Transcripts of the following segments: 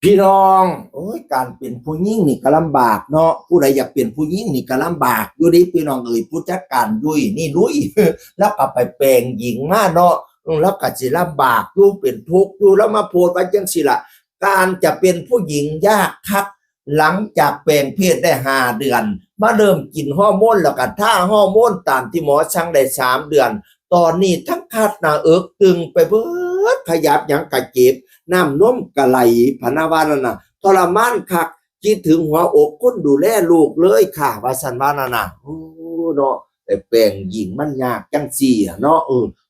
พี่น้องโอ้ยการเป็นผู้หญิงนี่ก็ลำบากเนาะผู้ใดอยากเป็นผู้หญิงนี่ก็ลำบากอยู่ดิพี่น้องเอ้ยผู้จัดการยุ้ยนี่ลุยแล้วก็ไปแปลงหญิงมาเนาะแล้วก็สิลำบากอยู่เป็นทุกข์อยู่แล้วมาโพดไว้จังสิล่ะการจะเป็นผู้หญิงยากคักหลังจากแปลงเพศได้5 เดือนมาเริ่มกินฮอร์โมนแล้วก็ท่าฮอร์โมนตามที่หมอสั่งได้3 เดือนตอนนี้ทั้งคาดหน้าตึงไปเบิดขยับหยังกะเจ็บ น้ำนมกะไหลพนาวานั่นน่ะทรมานคักคิดถึงหัวอกคนดูแลลูกเลยค่ะว่าสันว่านั่นน่ะโอ้เนาะแต่แปลงหญิงมันยากจังสี่เนาะ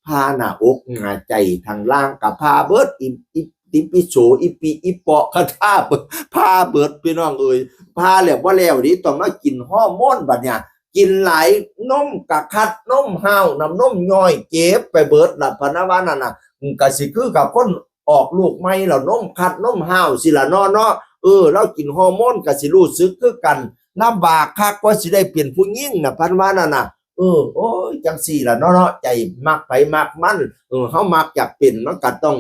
พาหน้าอกหน้าใจทางล่างกับพาเบิดอิปิโสอิปิอิปอคาถาเบิดพาเบิดพี่น้องเอ้ยพาแล้วว่าแล้วดิต้องมากินฮอร์โมนบัดเนี่ยกินหลายนมกะคัดนมห้าวน้ำนมย่อยเจ็บไปเบิดละพนาวานั่นน่ะก็สิคือกับคนออกลูกไม่เหล่านมคัดนมห้าวสิละเนาะเรากินฮอร์โมนก็สิรู้สึกคือกันลำบากคักกว่าสิได้เปลี่ยนผู้หญิงน่ะพันว่านั่นน่ะโอ้ยจังสี่ละเนาะใจมักไปมักมันเฮามักอยากเป็นมันก็ต้อง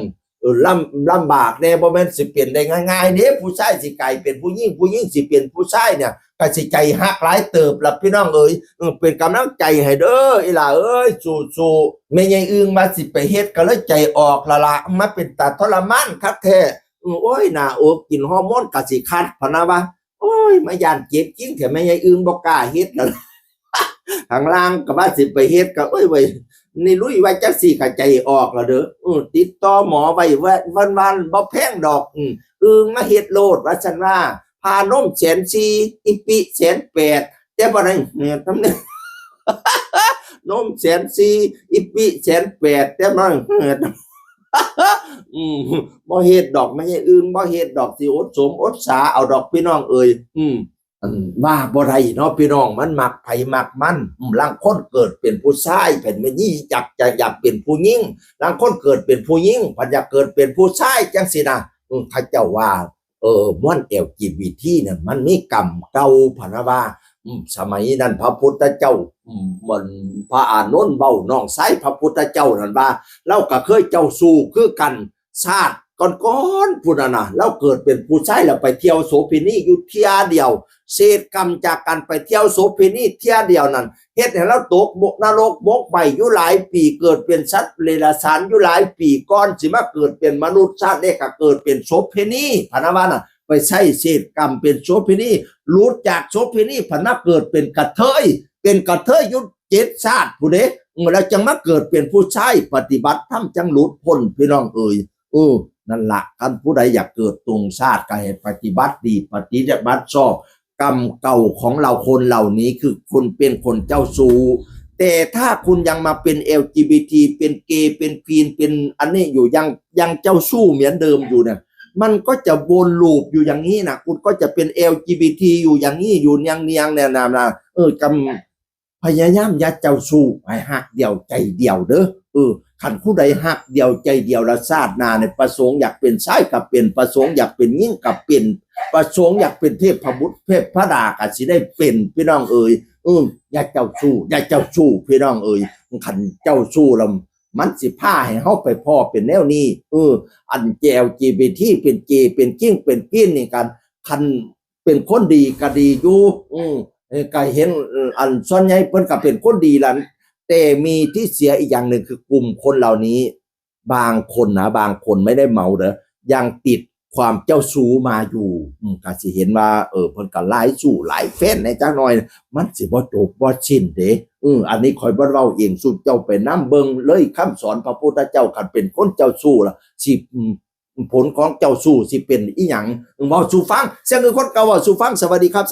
ลำบากแน่บ่แม่นสิเปลี่ยนได้ง่ายๆเด้ผู้ชายสิกลายเป็นผู้หญิงผู้หญิงสิเปลี่ยนผู้ชายเนี่ยก็สิใจฮักหลายเติบล่ะพี่น้องเอ้ยเป็นกำลังใจให้เด้ออีหล่าเอ้ยสู้ๆแม่ใหญ่อึ้งมาสิไปเฮ็ดก็เลยใจออกละมาเป็นตาทรมานคักแท้โอ้ยหน้าอกกินฮอร์โมนก็สิคัดพะนะวะโอ้ยมาย่านเจ็บจริงแท้แม่ใหญ่อึ้งบ่กล้าเฮ็ดแล้วข้างล่างก็ว่าสิไปเฮ็ดก็เอ้ยเว้ยนี่ลุยไว้จักสี่ก็ใจออกแล้วเด้อติดต่อหมอไว้วันบ่แพงดอกมาเฮ็ดโลดว่าซั่นว่าพานม1,400,000อิปิ1,800,000แต่บ่ได้ทำเนี่ยนม1,400,000อิปิ1,800,000แต่บ่ได้บ่เฮ็ดดอกไม่ใช่บ่เฮ็ดดอกสิอดสมอดสาเอาดอกพี่น้องเอ่ยว่าบ่ได้เนาะพี่น้องมันมักไผมักมันลางคนเกิดเป็นผู้ชายเป็นแม่นี่อยากเป็นผู้หญิงลางคนเกิดเป็นผู้หญิงเพิ่นอยากเกิดเป็นผู้ชายจังซี่นะเขาเจ้าว่าม่วน LGBT นั่นมันมีกรรมเก่าพะนะว่าสมัยนั้นพระพุทธเจ้ามันพระอานนท์เว้าน้องชายพระพุทธเจ้านั่นว่าเราก็เคยเจ้าสู้คือกันชาติก่อนๆพุ่นน่ะเราเกิดเป็นผู้ชายแล้วไปเที่ยวโสเภณีอยู่เที่ยเดียวเศษกรรมจากการไปเที่ยวโสเภณีเที่ยเดียวนั้นเฮ็ดให้เราตกนรกบกไปอยู่หลายปีเกิดเป็นสัตว์เดรัจฉานอยู่หลายปีก่อนสิมาเกิดเป็นมนุษย์ชาติได้ก็เกิดเป็นโสเภณีพะนะว่าน่ะไปใช้เศษกรรมเป็นโสเภณีหลุดจากโสเภณีพะนะเกิดเป็นกระเทยอยู่7ชาติผู้ใดแล้วจังมาเกิดเป็นผู้ชายปฏิบัติธรรมจังหลุดพ้นพี่น้องเอ่ยนั่นละท่านผู้ใดอยากเกิดตรงชาติก็ให้ปฏิบัติดีปฏิบัติชอบกรรมเก่าของเราคนเหล่านี้คือคุณเป็นคนเจ้าชู้แต่ถ้าคุณยังมาเป็น LGBT เป็นเกย์เป็นควีนเป็นอันนี้อยู่ยังเจ้าชู้เหมือนเดิมอยู่เนี่ยมันก็จะวนลูปอยู่อย่างนี้นะคุณก็จะเป็น LGBT อยู่อย่างนี้อยู่เนียงเนี่ยนะกำพยายามอย่าเจ้าชู้ให้หักเดียวใจเดียวเด้อขันผู้ใดหักเดียวใจเดียวละชาติหน้าในประสงค์อยากเป็นชายกับเป็นประสงค์อยากเป็นยิ่งกับเป็นประสงค์อยากเป็นเทพบุตรเทพพระดาก็สิได้เป็นพี่น้องเอ๋ยอย่าเจ้าชู้พี่น้องเอ๋ยขันเจ้าชู้แล้วมันสิพาให้เฮาไปพ่อเป็นแนวนี้อันแจว LGBT เป็นเกย์เป็นกิ้งเป็นกิ้นนี่กันคันเป็นคนดีก็ดีอยู่ก็เห็นอันส่วนใหญ่เพิ่นก็เป็นคนดีล่ะแต่มีที่เสียอีกอย่างหนึ่งคือกลุ่มคนเหล่านี้บางคนไม่ได้เมาเด้อยังติดความเจ้าชู้มาอยู่ก็สิเห็นว่าเพิ่นก็หลายสู้หลายแฟนในจักหน่อยมันสิบ่จบบ่สิ้นเด้อันนี้ข่อยบ่เว้าเองสุดเจ้าไปนำเบิ่งเลยคำสอนพระพุทธเจ้าคันเป็นคนเจ้าชู้ล่ะสิผลของเจ้าชู้สิเป็นอีหยังเว้าสู่ฟังเสียงคือคนเก่าเว้าสู่ฟังสวัสดีครับ